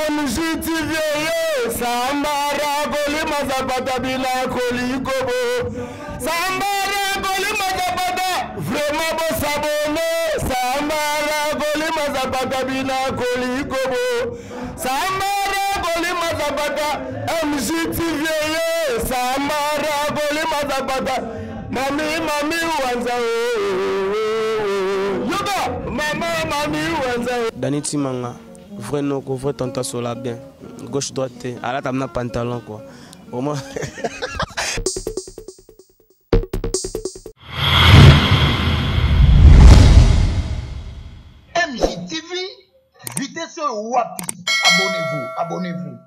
MJTV Sambara Goli Mazapata Bila Kolikobo Sambara Goli Mazapata Vraiment beau s'abonner Sambara Goli Mazapata Bila Kolikobo Sambara Goli Mazapata MJTV Sambara Goli Mazapata Mami Wanza Yoga Mami Wanza Dani Timanga vrai no ko vrai tanta sola bien gauche droite à la table pantalon quoi au moins MJTV vitesse wapi abonnez-vous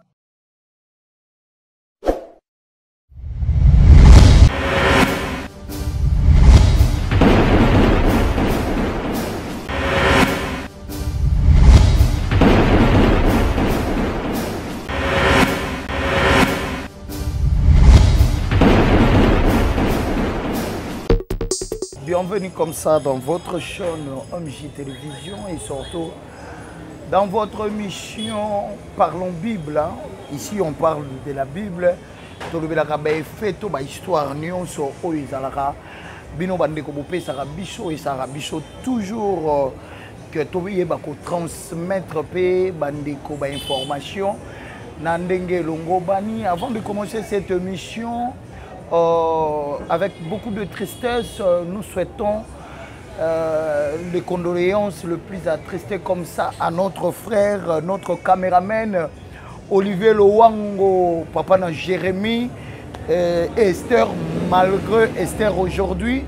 Bienvenue comme ça dans votre chaîne MJ Télévision et surtout dans votre émission Parlons Bible. Hein. Ici on parle de la Bible. Histoire toujours que tu transmettre information. Avant de commencer cette émission, avec beaucoup de tristesse, nous souhaitons les condoléances le plus attristé comme ça à notre frère, notre caméraman Olivier Lowango, papa na Jérémy et Esther, malgré Esther aujourd'hui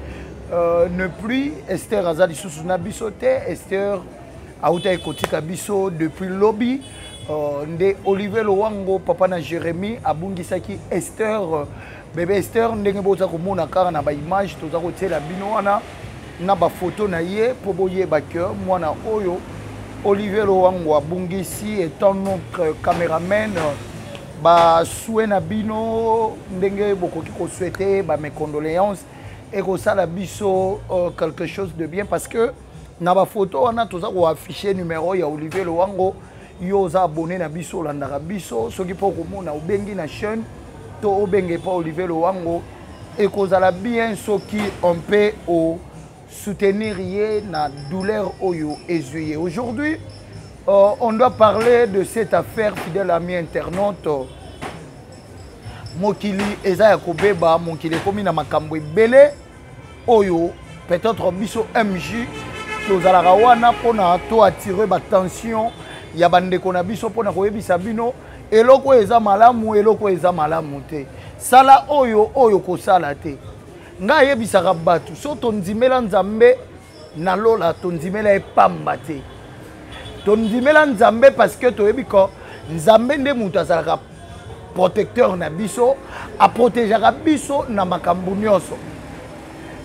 ne plus. Esther Azali Susuna Bisote, Esther Aouta Ekotika Biso depuis lobby. De Olivier Lowango, papa na Jérémy, Abungisaki Esther. Bébé Esther, ndenge boza komona kaka na ba image toza kotela bino wana na ba photo na ye po boyeba que mwana oyo Olivier Lowango abungisi étant notre caméraman ba souhait na bino ndenge bokoki ko souhaiter ba mes condoléances et ko sala biso quelque chose de bien parce que na ba photo wana toza ko afficher numéro ya Olivier Lowango yo za abonné na biso landaka biso soki po komona obengi na chaîne au Bengue pas Olivier Lowango et cause à la bien ce qui on peut soutenir la douleur oyo essuyer. Aujourd'hui, on doit parler de cette affaire fidèle ami internaute Mokili Ezaya Kobeba Mokili komi na makambo ebele oyo peut-être biso MJ cause à la rawana pona to attirer l'attention ya bande kona biso pona koyebisa bino eloko eza malamu eloko eza malamu te sala oyo ko sala te nga yebisaka batu so tondimela nzambe na lola tondimela epamba te tondimela nzambe parce que toyebi ko nzambe nde mutu azalaka protecteur na biso a protégeaka biso na makambo nyonso.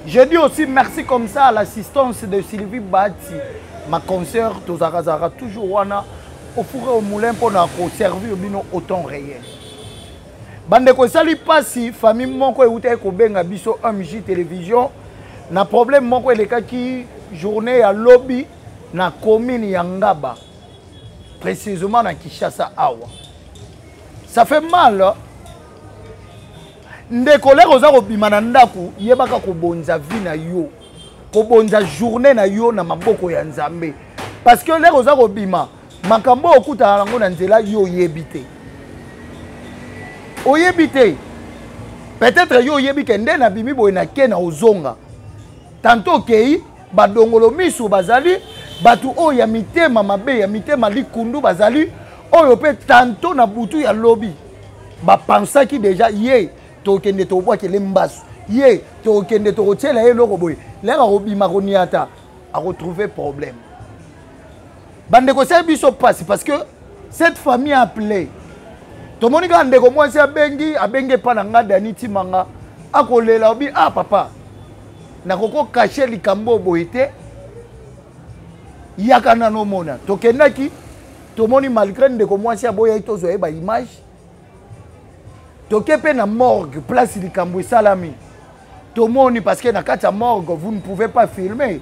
Je dis aussi merci comme ça à l'assistance de Sylvie Bati, ma consoeur tozakazaka toujours wana au fourre au moulin pour nous servir au temps réel. Bande ko sali pasi famille moko euta ko benga biso MJ Télévision na problème moko elekaki journée à lobby na commune ya Ngaba précisément na Kinshasa awa. Ça fait mal. Ndeko leko za ko bimana ndaku yebaka ko bonza vie na yo. Ko bonza journée na yo na maboko ya Nzambe. Parce que leko za ko bima makambo okuta nango na nzela yo yebite. Oyebite. Peut-être yo yebike nde na bimi boye na ke na ozonga. Tanto kei badongolo misu bazali batu o ya mitema mabe ya mitema likundu bazali oyo pe tanto na butu ya lobby. Ba pensaki déjà ye tokende to bwa kele mbasu. Ye tokende to rotela eloko boye. Leka robima koniata a retrouver problème. Bande ko sa biso passe parce que cette famille a appelé. To monika ndeko mwasi abenge pa na nga Dani Timanga akolela obi ah papa na koko cacher likambo boyete yakana no mona tokendaki tomoni malgré ndeko mwasi aboya itozo eba image tokepe na morgue place likambo salami tomoni parce que na kati morgue vous ne pouvez pas filmer.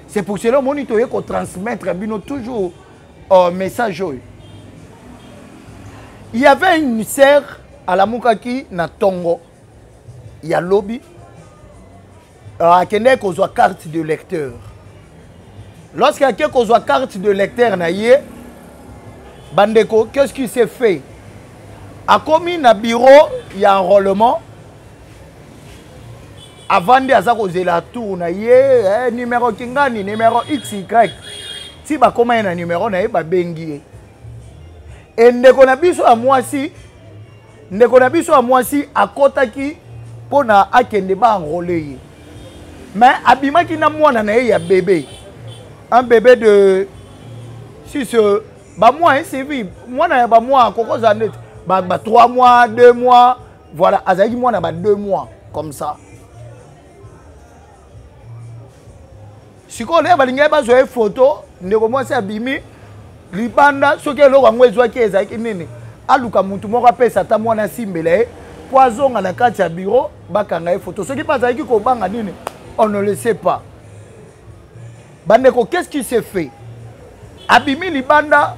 C'est pour cela que nous devons transmettre toujours un message. Il y avait une sœur à la Moukaki na Tongo. Il y a lobby. À Kenya qu'on soit carte de lecteur. Lorsqu'il y a qu'on soit carte de lecteur na yé, bandeko, qu'est-ce qui s'est fait? A commis na bureau, il y a enrôlement. Avant de faire la tour, numéro kingani, numéro XY. Si ba comment un numéro na ba bengi. Et ndeko na biso a moi si, ndeko na biso a moi si a kota ki pona akende ba enrôler. Mais abima ki na mwana na ya bébé. Un bébé de 6 ba moi c'est vie. Mwana ya ba moi koko zanet ba 3 mois, 2 mois, voilà, azaki mwana ba 2 mois comme ça. Si on a une photo, nous commençons à bimi, libanda, ce que l'on a besoin de faire, c'est aluka mutu moko pesa ta mwana simbele poison na kati ya bureau bakanga photo. Ce qui passe avec ko banga nini, on ne le sait pas. Bandeko, qu'est-ce qui s'est fait? Abimi libanda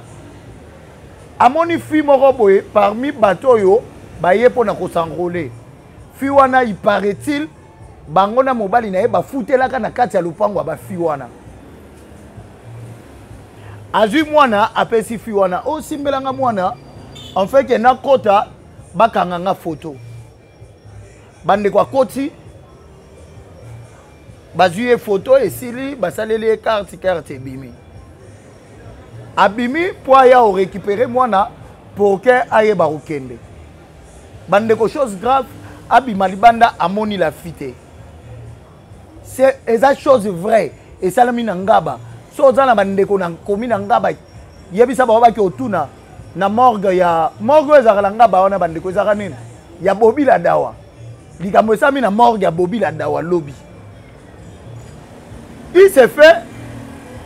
amoni fi moko boye parmi bateau yo baye pona ko s'enrôler. Fi wana il paraît-il bangona mobali na ye ba futelaka na kati ya lupango ba fi wana azui mwana apesi fi wana o simbelanga mwana en fait que na kota bakanga nga photo bande kwa koti bazui photo esili basaleli carte bimi abimi po ya o récupérer mwana pour que aye ba okende bande ko chose grave abima libanda amoni la fite. C'est une chose vraie. Et ça, c'est ngaba. Si on a un commis ngaba, il y a des gens qui ont na morgue ya morgue za ngaba on a bandeko za kanene. Ya bobi la dawa. Likambo ça mi na morgue ya bobi la dawa lobby. Il s'est fait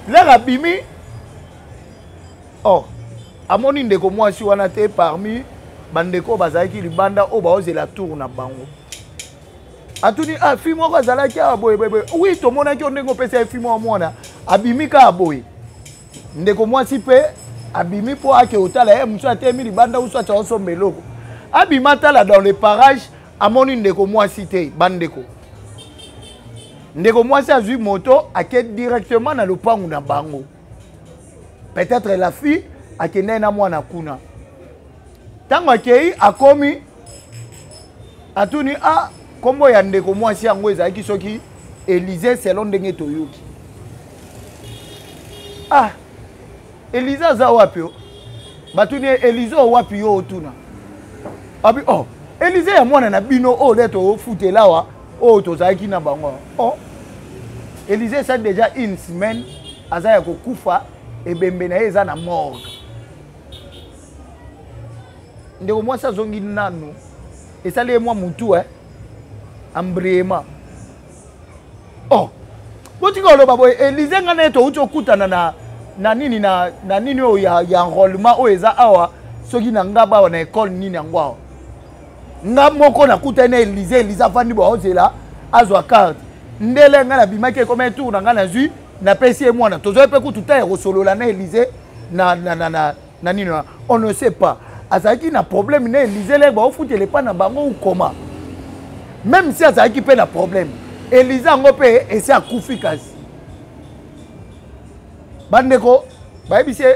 l'air abimi. Oh, amoni ndeko moi si wana te parmi bandeko bazaki libanda o ba oze la tour na bango. Atuni ah fi moko azalaki aboye bebe oui to monaki ondengo pesa fi moko mwana abimi ka aboye ndeko mwasi pe abimi po ake otala e muso atemi libanda uso acha osombe loko abima tala dans les parages amoni ndeko mwasi te bandeko ndeko mwasi azui moto ake directement na lopangu na bango peut-être la fille akende na mwana kuna tango akei akomi atuni ah Comment y a des comment si en Weza qui sont qui Élysée selon des toyoki. Ah, Élysée za wapio. Batuni Élysée wapio otuna. Abi oh, Élysée ya mwana na bino o leto fute lawa o to za ki na bango. Oh. Élysée ça déjà une semaine azaya ko kufa e bembe na eza na morgue. Ndeko moi ça zongi nanu. Et ça les moi mutu Ambrema. Oh. Botika lo babo Élysée ngana to ucho kutana na nini o ya enrôlement o eza awa soki na ngaba na école nini ngwa. Ngamoko na kutana Élysée fandi bo ozela azwa carte. Ndele ngana bimake comme un tour ngana zui na pesi e mwana. Tozo pe kututa e solola na Élysée na nini on ne sait pas. Azaki na problème na Élysée le ba ofutele pa na bango ou comment. Même si ça qui peut le problème, Élysée en paye et c'est à Koufikas. Bandeko,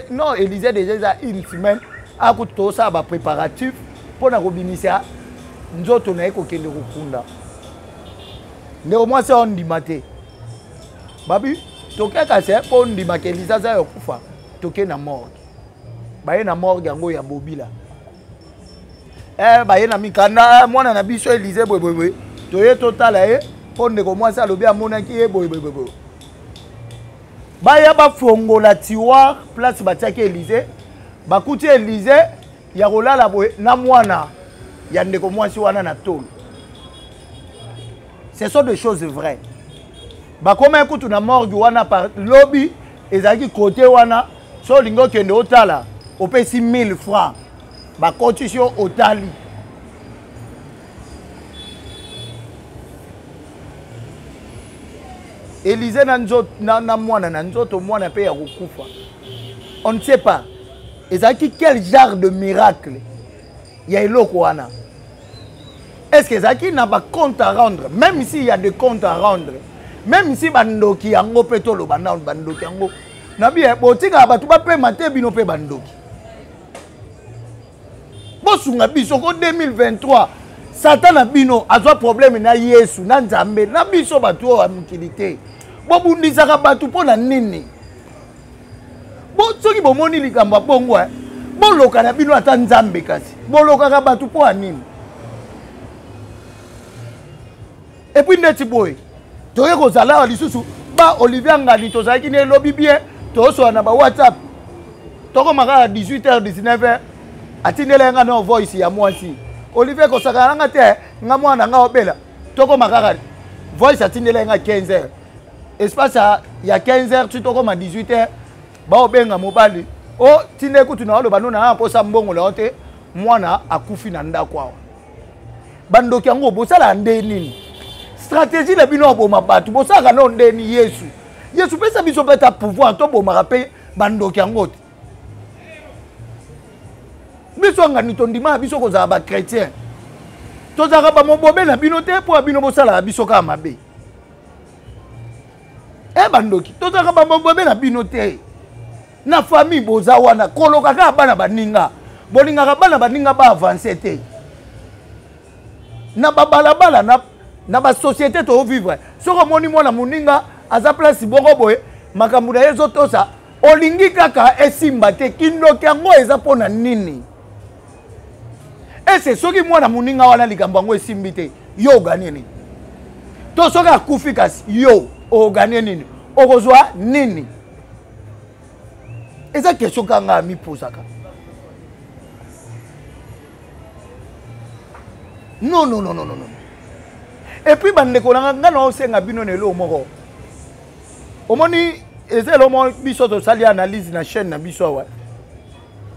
non, Élysée déjà une semaine à tout ça va préparatif pour la robinisia. Nous autres on a écouté le Rukunda. Néanmoins c'est on dit maté. Babi, toke kase pour on dit maté Élysée ça okufa. Toke na morgue. Baye na morgue yango ya bobila. Baye na mikanda mwana na biso Élysée boy toye total on ne commence à lobi amona ki boy baya ba fongola tiroir place batiaki Élysée bakuti Élysée ya kolala boy na mwana ya ndeko mwasi wana na tolo. Ce sont des choses vraies. Ba comme ekutu na morgue wana par lobby ezaki côté wana so lingo kende otala opesi 1000 francs. Ba constitution otali Élysée na mwana na nzoto mwana pe ya kokufa. On ne sait pas. Et ça qui quel genre de miracle il y a eloko wana. Est-ce que ça qui n'a pas compte à rendre, même s'il y a des comptes à rendre, même si bandoki yango petolo bandoki yango, nabi botika batu ba pe maté bino pe bandoki. Bosunga biso ko 2023, Satan a bino azwa problème na Yesu na Nzambe, na biso batu o amukilité. Bo bundisaka batu pona nini? Bo soki bomoni likambo bongo bo loka na bino ata Nzambe kasi. Bo loka ka batu po anini? Et puis neti boy. Toye ko zala lisusu ba Olivier Ngani to zaki ne lobi bien to so na ba WhatsApp. Toko maka 18h 19h atindela nga no voice ya mwasi. Olivier ko saka nga te nga mwana nga obela. Toko maka voice atindela nga 15h. Espace ya 15h tu toko ma 18h ba obenga mobali. O tinde kutu na oloba nona na posa mbongo la ote mwana akufi na ndako awa. Bandoki yango bosala nde nini? Stratégie de bino bo mabatu bosaka no ndeni Yesu. Yesu pesa biso beta pouvoir to bo marape bandoki yango. Biso ngani to ndima biso ko za ba chrétien. To za ba mobobe na bino te po bino bosala biso ka mabe. E bandoki to za ba mobobe na bino te. Na famille boza wana koloka ka bana baninga. Bolinga ka bana baninga ba avancer te. Na babalabala na ba société to vivre. Soko moni mwana muninga aza place bongo boye makambo na yezo tosa olingi kaka esimba te kindoki yango eza pona nini? Ese soki mwana muninga wana likambo yango esimbi te yo gagné nini? To soki akufi kasi yo o gagné nini? Okozwa nini? Eza question kanga mi posaka. Non. Et puis bandeko nga no senga bino nelo moko. Omoni ezelo mo biso to sali analyse na chaîne na biso wa.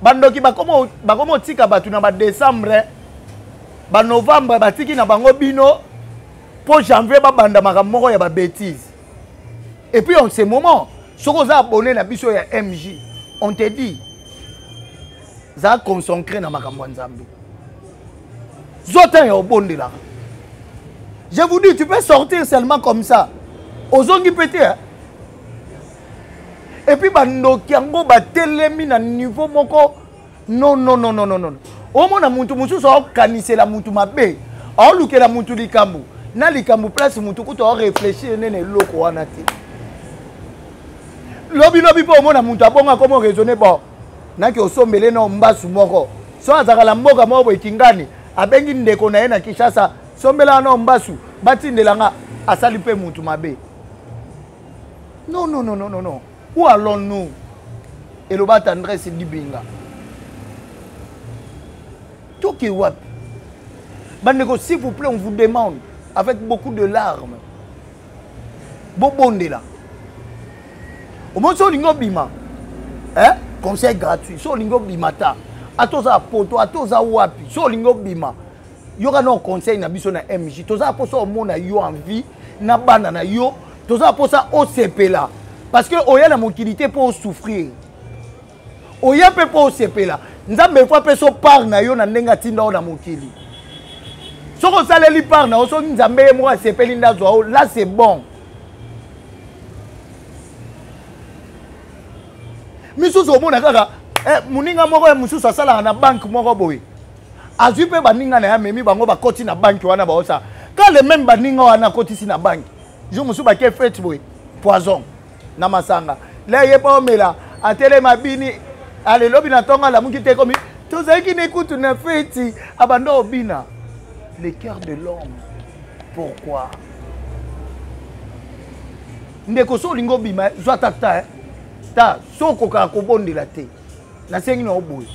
Bandoki bakomo tika batu na ba décembre, ba novembre batiki na bango bino pour janvier ba banda makamoko ya ba bêtise. Et puis en ce moment, soko za abonné na biso ya MJ, on te dit za consacrer na makambo Nzambe. Zotan ya obondela. Je vous dis, tu peux sortir seulement comme ça. Aux ongi pété. Et puis, bandoki yango batelemi na niveau moko. Non. Au moins, na mutu musu so kanise la mutu mabe. O luke la mutu likambu. Na likambu place mutu kuto o réfléchir nene loko wana te. Lobi po mo na mutu abonga komo raisonner bon. Na ki osombele na mbasu moko. So azaka la mboka moko ekingani. Abengi ndeko na ye na Kinshasa. Sombela na mbasu batindela nga asali pe mutu mabe. Non. Où allons-nous? Et le bat André c'est Dibinga. Tout qui wap. Bandeko, s'il vous plaît, on vous demande avec beaucoup de larmes. Bobonde là. Au moins so lingo bima. Conseil gratuit. So lingo bimata. Atoza poto, atoza wapi. So lingo bima. Yoga no conseil na biso na MJ. Toza posa omona yo envie na bana na yo. Toza posa OCP là. Parce que oya la motilité pour souffrir. Oya pe pour OCP là. Nzambe fois pe so par na yo na ndenga tinda na mokili. Soko saleli par na so nzambe mo OCP linda zo là c'est bon. Misusu omona kaka muninga moko mususu asala na banque moko boy. Azui pe baninga na ya memi bango bakoti na banque wana baosa. Quand le même baninga wana koti si na banque. Je musu ba ke fait boy. Poison na masanga. Là ye pa omela atele mabini ale lobi na tonga la muki te komi. Tozaki n'écoute na feti abando obina. Le cœur de l'homme. Pourquoi? Ndeko so lingo bima zwata ta ta soko ka kobondi la te. Na sengi na oboy.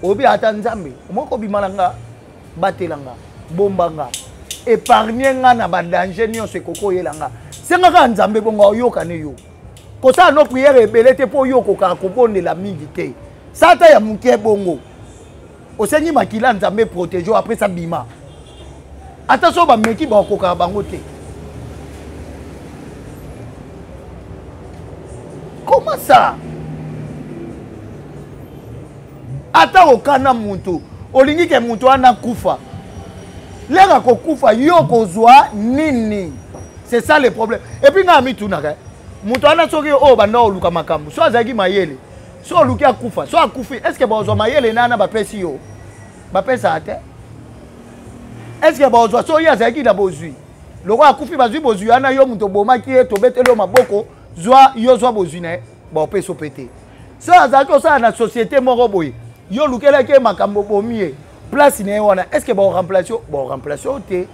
Obi ata Nzambe moko bimalanga batelanga bombanga épargner nga na ba danger nyonso koko yelanga senga ka Nzambe bongo yoka ne yo ko sa no prière ebele te po yoko ka kobondela mingi te sata ya muke bongo osengi makila Nzambe protéger après ça bima ata so ba meki ba koka bango te. Comment ça? Ata okana muntu olingi ke mutu wana kufa leka ko kufa yo kozwa nini. C'est ça le problème. Et puis nga mitunaka mutu wana soki o banda oluka makambo so azaki mayele so oluki akufa so akufi est-ce que bozwa mayele nana bapesi yo bapesa ate est-ce que bozwa so ya azaki na bozwi loko akufi bazwi bozwi ana yo mutu bomaki e tobetelo maboko zwa yo zwa bozwi na ba opeso pété so azaki osala na société moko boye yo lukelaki makambo bomie place ne wana est-ce que ba remplacer te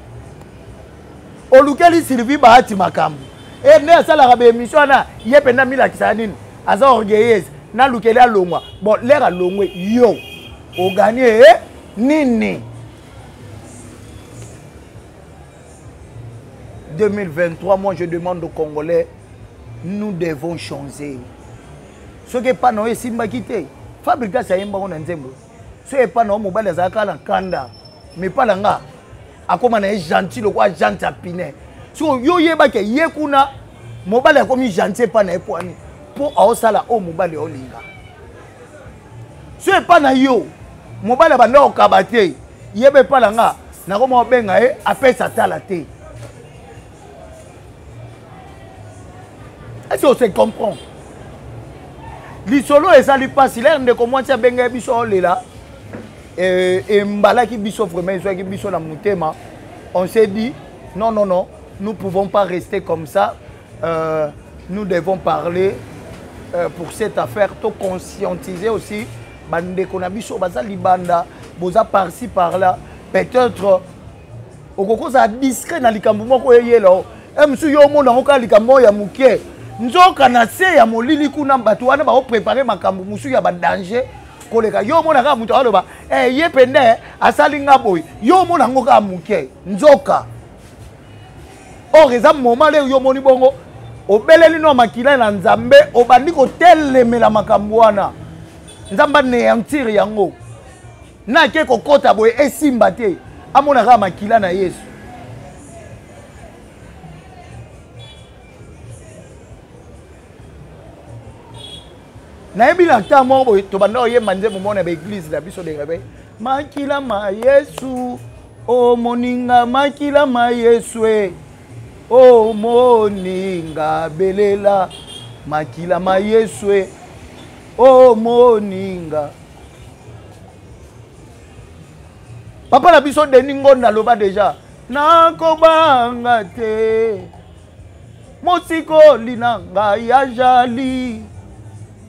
olukeli Sylvie Bahati makambo et ne asalaka ba émission na ye penda milakisa nini aza orgueilleuse na lukeli alongwa bon lera longwe yo o gagner nini 2023 moi je demande aux Congolais nous devons changer ce qui pas non simba kité fabrica ça yemba on nzembo ce est pas non mobile azaka na kanda mais pas langa akoma na gentil le quoi gentil apine so yo yeba ke yekuna mobile akomi gentil pas na epwani pour aosala o mobile olinga ce est pas na yo mobile banda okabate yebe pas langa na koma benga apesa tala te. Est-ce qu'on se comprend? L'isolo et ça lui passe. Il est de commencer à benga biso là et mbala qui biso vraiment soit qui biso la moutema. On s'est dit non, nous pouvons pas rester comme ça. Nous devons parler pour cette affaire, tout conscientiser aussi. Bande qu'on a biso baza libanda, boza par-ci par-là. Peut-être au koko ça discret na likambo moko yelo. Msu yo mo na oka likambo ya muke. Nzoka na se ya molili kuna bato wana ba préparer makambo musu ya ba danger koleka yo mona ka mutu aloba ye pende asali nga boy yo mona ngoka muke nzoka oreza moment le yo moni bongo obeleli no makila na nzambe obandi ko telemela makambo wana nzamba ne yantiri yango na ke kokota boy esimba te amona ka makila na Yesu. Na ebi la ta mo boy to banda oye manje mo na be église la biso de rebe makila ma Yesu o moninga makila ma Yesu o moninga belela makila ma Yesu o moninga papa la biso de ningo na loba déjà na ko banga te mosiko linanga ya jali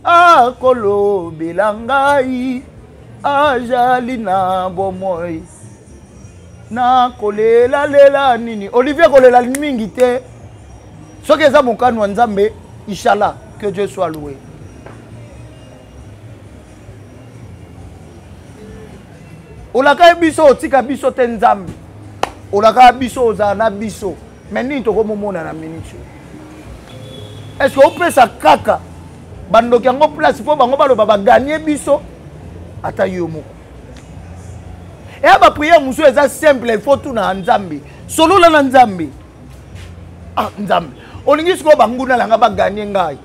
akolo bilangai ajali na bomoi na kolela lela nini Olivier kolela mingi te soki eza mokano wa Nzambe inshallah que Dieu soit loué. Olaka biso otika biso te Nzambe olaka biso ozana biso mais nini tokomomona na minute est-ce que on peut ça kaka bando ki yango place po bango baloba ba gagner biso ata yo moko et ba prière musu eza simple il faut tout na Nzambe solo la Nzambe Nzambe olingi siko banguna langa ba gagner ngai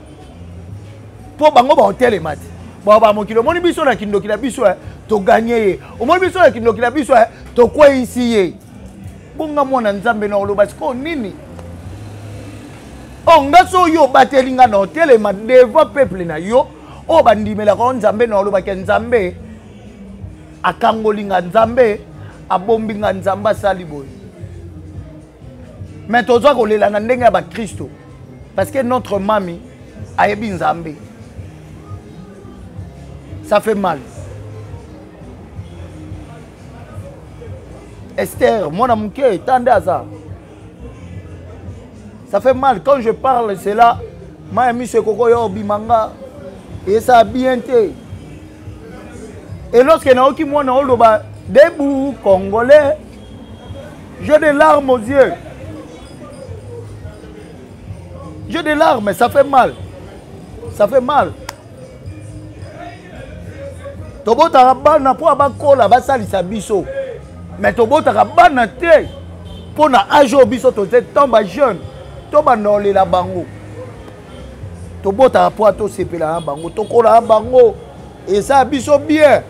po bango ba hotel mati ba mokilo moni biso na kindoki la biso to gagner o moni biso na kindoki la biso to kwa ici ye bonga mwana Nzambe na oloba siko nini onga so yo batelinga na hotel ma devant peuple na yo o bandimela ko Nzambe na oloba ke Nzambe akangolinga Nzambe abombinga Nzamba sali boy mais tozo ko lela na ndenge ya ba Kristo parce que notre mami ayebi Nzambe ça fait mal. Esther mon amuke tande ça. Ça fait mal quand je parle cela. Ma mis ce coco yo bimanga et ça a bien été. Et lorsque naoki moi na oloba debout congolais, j'ai des larmes aux yeux. J'ai des larmes, ça fait mal. Ça fait mal. Tobota rabana po abakola basalisa biso. Mais tobota rabana te po na ajo biso to tomba jeune. Toba nole la bango. Tobota po to sepela bango, tokola bango et ça biso bien.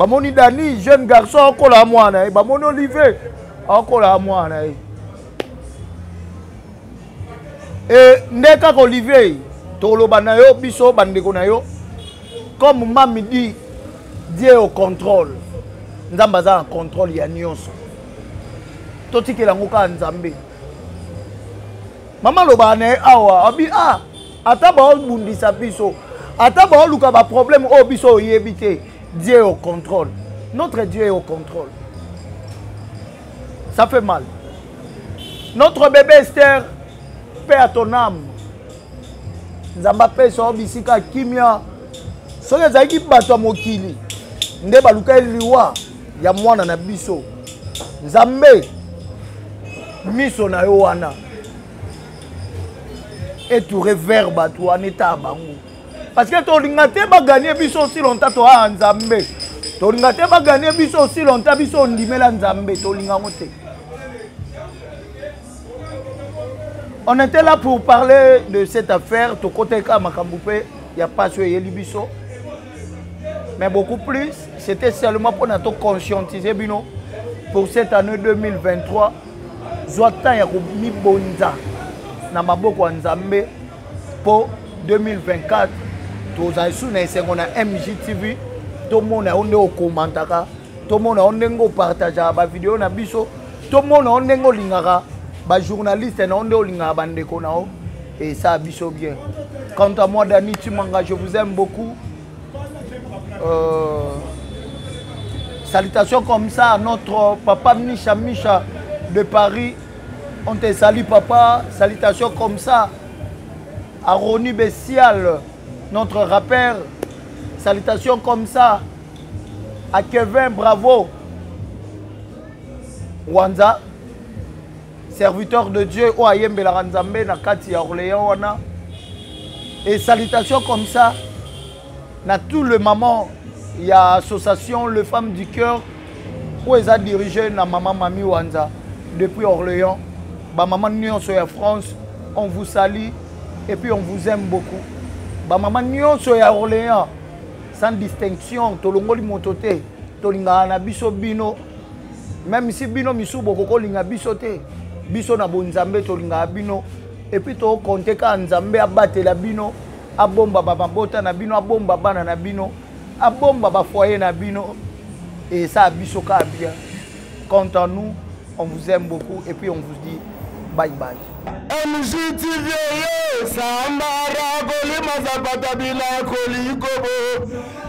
Bamoni Dani, jeune garçon, encore à moi. Bamoni Olivier, encore à moi. Et Ndeka Olivier, Tolo Banayo, Biso, Bandekonayo, comme Mami dit, Dieu au contrôle. Nzambaza en contrôle, il y a nyonso. Toti ke la ngoka Nzambe. Maman Lobane, awa, abi, ata ba bundisa biso, ata ba luka ba problème, biso yebite. Dieu est au contrôle. Notre Dieu est au contrôle. Ça fait mal. Notre bébé Esther, paix à ton âme. Nzamba paix sur bisika kimia. Soki ezaki bato mokili. Nde baluka liwa ya mwana na biso. Nzambe miso na yo wana. Et tout revers bato en état bango. Parce que tolinga te ba gagner biso aussi longtemps to a Nzambe. Tolinga te ba gagner biso aussi longtemps biso ndimela Nzambe tolinga ngote. On était là pour parler de cette affaire to côté ka makamboupe, il y a pas sur yeli biso. Mais beaucoup plus, c'était seulement pour nous conscientiser bino pour cette année 2023. Zoatan ya ko mi bonza na maboko Nzambe pour 2024. Tous les gens qui ont MJTV, tout le monde a commenté, tout le monde a partagé la vidéo, tout le monde a lingara, les journalistes ont lingara et ça a bien. Quant à moi, Dani Timanga, je vous aime beaucoup. Salutations comme ça à notre papa Misha Misha de Paris. On te salue papa. Salutations comme ça à Roni Bessial, notre rappeur. Salutations comme ça à Kevin Bravo Wanza, serviteur de Dieu ou Ayembe la Ranzambe na Kati ya Orléans. Et salutations comme ça à tout le maman. Il y a l'association Le Femmes du Cœur où ils ont dirigé na maman Mami Wanza depuis Orléans. Ba maman Nyonso ya France, on vous salue et puis on vous aime beaucoup. Ba maman Nyonso ya Orléans, sans distinction, tolongoli motote, tolinga na biso bino. Même si bino misu bokoko linga biso te, biso na bonzambe tolinga bino. Et puis to konte ka nzambe abate la bino, abomba ba mabota na bino, abomba bana na bino, abomba ba foyer na bino. Et ça biso ka bien. Quant à nous, on vous aime beaucoup et puis on vous dit bye bye. MJTV Sambara Golima Zapata Bila Kolikobo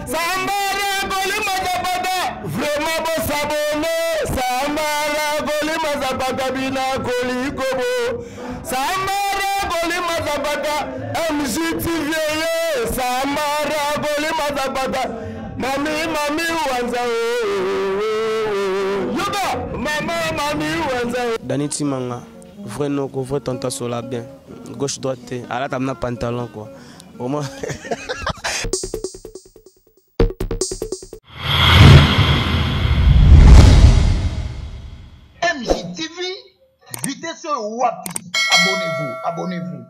Sambara Golima Zapata vraiment beau s'abonner Sambara Golima Zapata Bila Kolikobo Sambara Golima Zapata MJTV Sambara Golima Zapata Mami Wanza Yoga Mami Wanza Dani Timanga. Vrai non, vrai tanta sola bien. Gauche droite, à la table pantalon quoi. Au moins. MJTV, vitesse wapi. Abonnez-vous.